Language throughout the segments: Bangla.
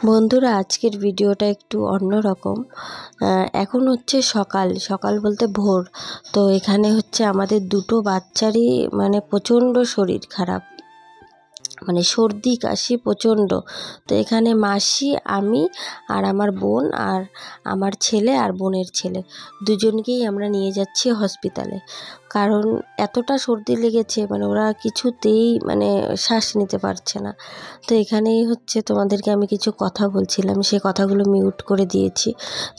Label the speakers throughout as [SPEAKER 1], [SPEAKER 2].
[SPEAKER 1] বন্ধুরা, আজকের ভিডিওটা একটু অন্যরকম। এখন হচ্ছে সকাল সকাল বলতে ভোর। তো এখানে হচ্ছে আমাদের দুটো বাচ্চারই মানে প্রচণ্ড শরীর খারাপ, মানে সর্দি কাশি প্রচণ্ড। তো এখানে মাসি, আমি আর আমার বোন আর আমার ছেলে আর বোনের ছেলে দুজনকেই আমরা নিয়ে যাচ্ছি হসপিটালে। কারণ এতটা সর্দি লেগেছে, মানে ওরা কিছুতেই মানে শ্বাস নিতে পারছে না। তো এখানেই হচ্ছে তোমাদেরকে আমি কিছু কথা বলছিলাম, সে কথাগুলো মিউট করে দিয়েছি।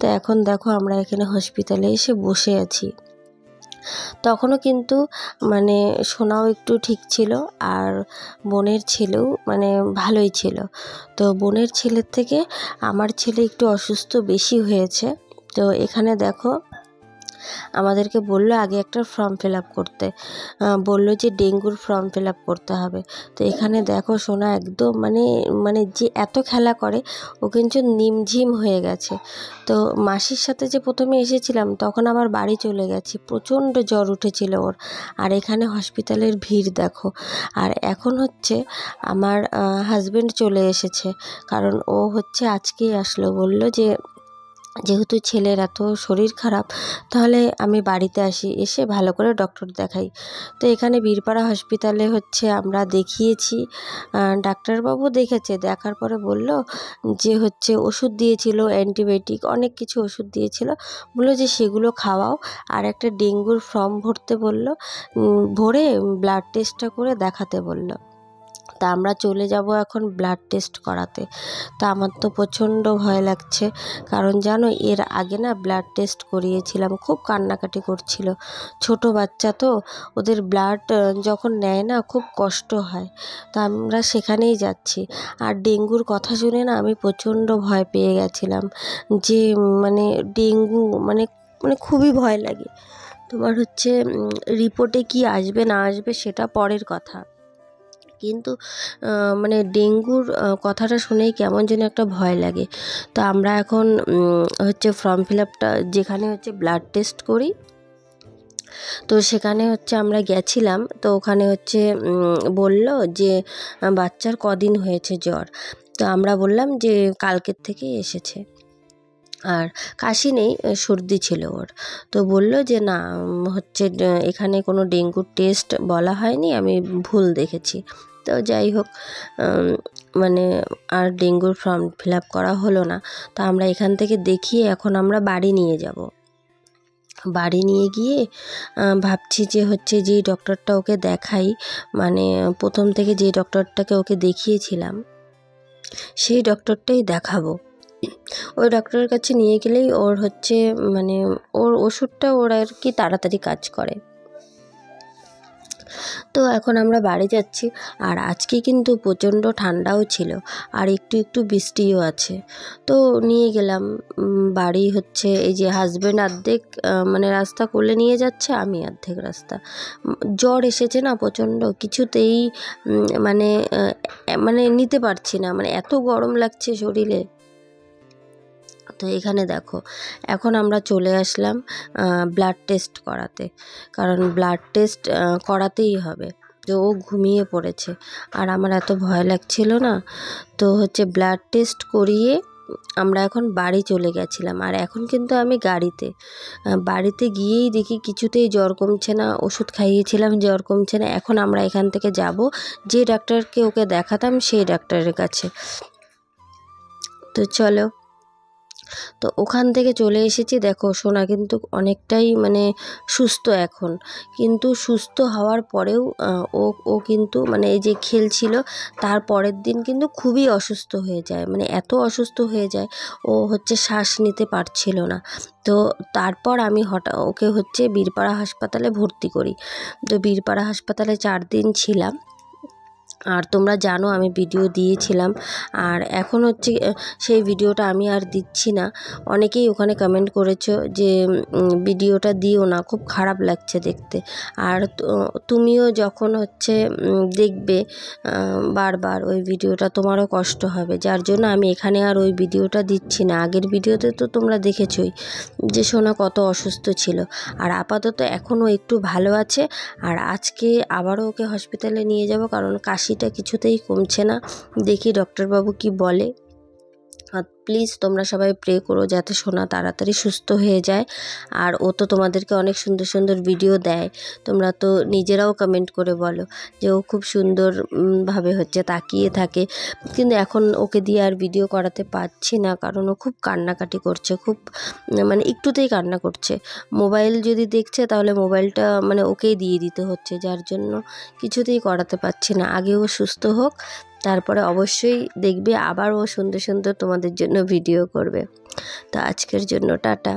[SPEAKER 1] তো এখন দেখো আমরা এখানে হসপিটালে এসে বসে আছি। তখনও কিন্তু মানে সোনাও একটু ঠিক ছিল, আর বোনের ছেলেও মানে ভালোই ছিল। তো বোনের ছেলের থেকে আমার ছেলে একটু অসুস্থ বেশি হয়েছে। তো এখানে দেখো আমাদেরকে বললো আগে একটা ফর্ম ফিল আপ করতে, বললো যে ডেঙ্গুর ফর্ম ফিল আপ করতে হবে। তো এখানে দেখো সোনা একদম মানে মানে যে এত খেলা করে ও কিন্তু নিমঝিম হয়ে গেছে। তো মাসির সাথে যে প্রথমে এসেছিলাম তখন আবার বাড়ি চলে গেছি, প্রচণ্ড জ্বর উঠেছিল ওর। আর এখানে হসপিটালের ভিড় দেখো। আর এখন হচ্ছে আমার হাজব্যান্ড চলে এসেছে, কারণ ও হচ্ছে আজকেই আসলো। বলল যে যেহেতু ছেলের এত শরীর খারাপ, তাহলে আমি বাড়িতে আসি, এসে ভালো করে ডক্টর দেখাই। তো এখানে বীরপাড়া হসপিটালে হচ্ছে আমরা দেখিয়েছি। ডাক্তারবাবু দেখেছে, দেখার পরে বলল যে হচ্ছে ওষুধ দিয়েছিল, অ্যান্টিবায়োটিক অনেক কিছু ওষুধ দিয়েছিল, বললো যে সেগুলো খাওয়াও। আর একটা ডেঙ্গুর ফর্ম ভরতে বলল, ভরে ব্লাড টেস্টটা করে দেখাতে বলল। তা আমরা চলে যাব এখন ব্লাড টেস্ট করাতে। তা আমার তো প্রচণ্ড ভয় লাগছে, কারণ জানো এর আগে না ব্লাড টেস্ট করিয়েছিলাম, খুব কান্নাকাটি করছিল। ছোট বাচ্চা তো, ওদের ব্লাড যখন নেয় না খুব কষ্ট হয়। তা আমরা সেখানেই যাচ্ছি। আর ডেঙ্গুর কথা শুনে না আমি প্রচণ্ড ভয় পেয়ে গেছিলাম, যে মানে ডেঙ্গু মানে মানে খুবই ভয় লাগে। তোমার হচ্ছে রিপোর্টে কি আসবে না আসবে সেটা পরের কথা, কিন্তু মানে ডেঙ্গুর কথাটা শুনেই কেমন যেন একটা ভয় লাগে। তো আমরা এখন হচ্ছে ফর্ম ফিল আপটা যেখানে হচ্ছে ব্লাড টেস্ট করি, তো সেখানে হচ্ছে আমরা গেছিলাম। তো ওখানে হচ্ছে বলল যে বাচ্চার কদিন হয়েছে জ্বর। তো আমরা বললাম যে কালকের থেকেই এসেছে, আর কাশি নেই, সর্দি ছিল ওর। তো বলল যে না, হচ্ছে এখানে কোনো ডেঙ্গুর টেস্ট বলা হয়নি, আমি ভুল দেখেছি। তো যাই হোক, মানে আর ডেঙ্গুর ফর্ম ফিল আপ করা হলো না। তো আমরা এখান থেকে দেখিয়ে এখন আমরা বাড়ি নিয়ে যাব। বাড়ি নিয়ে গিয়ে ভাবছি যে হচ্ছে যেই ডক্টরটা ওকে দেখাই, মানে প্রথম থেকে যেই ডক্টরটাকে ওকে দেখিয়েছিলাম সেই ডক্টরটাই দেখাবো। ওই ডক্টরের কাছে নিয়ে গেলেই ওর হচ্ছে মানে ওর ওষুধটা ওর আর কি তাড়াতাড়ি কাজ করে। তো এখন আমরা বাড়ি যাচ্ছি। আর আজকে কিন্তু প্রচণ্ড ঠান্ডাও ছিল, আর একটু একটু বৃষ্টিও আছে। তো নিয়ে গেলাম বাড়ি। হচ্ছে এই যে হাজব্যান্ড অর্ধেক মানে রাস্তা কোলে নিয়ে যাচ্ছে, আমি অর্ধেক রাস্তা। জ্বর এসেছে না প্রচণ্ড, কিছুতেই মানে মানে নিতে পারছি না, মানে এত গরম লাগছে শরীরে। তো এখানে দেখো এখন আমরা চলে আসলাম ব্লাড টেস্ট করাতে, কারণ ব্লাড টেস্ট করাতেই হবে। তো ও ঘুমিয়ে পড়েছে, আর আমার এত ভয় লাগছিল না। তো হচ্ছে ব্লাড টেস্ট করিয়ে আমরা এখন বাড়ি চলে গেছিলাম। আর এখন কিন্তু আমি বাড়িতে গিয়েই দেখি কিছুতেই জ্বর কমছে না, ওষুধ খাইয়েছিলাম জ্বর কমছে না। এখন আমরা এখান থেকে যাব যে ডাক্তারকে ওকে দেখাতাম সেই ডাক্তারের কাছে। তো চলো, তো ওখান থেকে চলে এসেছি। দেখো সোনা কিন্তু অনেকটাই মানে সুস্থ এখন, কিন্তু সুস্থ হওয়ার পরেও ও কিন্তু মানে এই যে খেলছিল, তার পরের দিন কিন্তু খুবই অসুস্থ হয়ে যায়, মানে এত অসুস্থ হয়ে যায় ও হচ্ছে শ্বাস নিতে পারছিল না। তো তারপর আমি হঠাৎ ওকে হচ্ছে বীরপাড়া হাসপাতালে ভর্তি করি। তো বীরপাড়া হাসপাতালে 4 দিন ছিলাম। আর তোমরা জানো আমি ভিডিও দিয়েছিলাম, আর এখন হচ্ছে সেই ভিডিওটা আমি আর দিচ্ছি না। অনেকেই ওখানে কমেন্ট করেছো যে ভিডিওটা দিও না, খুব খারাপ লাগছে দেখতে। আর তুমিও যখন হচ্ছে দেখবে বারবার ওই ভিডিওটা, তোমারও কষ্ট হবে, যার জন্য আমি এখানে আর ওই ভিডিওটা দিচ্ছি না। আগের ভিডিওতে তো তোমরা দেখেছোই যে সোনা কত অসুস্থ ছিল, আর আপাতত এখনও একটু ভালো আছে। আর আজকে আবারও ওকে হসপিটালে নিয়ে যাব, কারণ কাশিটা কিছুতেই কমছে না। দেখি ডক্টরবাবু কি বলে। প্লিজ তোমরা সবাই প্রে করো যাতে সোনা তাড়াতাড়ি সুস্থ হয়ে যায়। আর ও তো তোমাদেরকে অনেক সুন্দর সুন্দর ভিডিও দেয়, তোমরা তো নিজেরাও কমেন্ট করে বলো যে ও খুব সুন্দর ভাবে হচ্ছে তাকিয়ে থাকে। কিন্তু এখন ওকে দিয়ে আর ভিডিও করাতে পারছি না, কারণ ও খুব কান্নাকাটি করছে, খুব মানে একটুতেই কান্না করছে। মোবাইল যদি দেখছে তাহলে মোবাইলটা মানে ওকেই দিয়ে দিতে হচ্ছে, যার জন্য কিছুতেই করাতে পারছি না। আগে ও সুস্থ হোক, তারপরে অবশ্যই দেখবে আবার ও সুন্দর সুন্দর তোমাদের জন্য ভিডিও করবে। তো আজকের জন্য টাটা।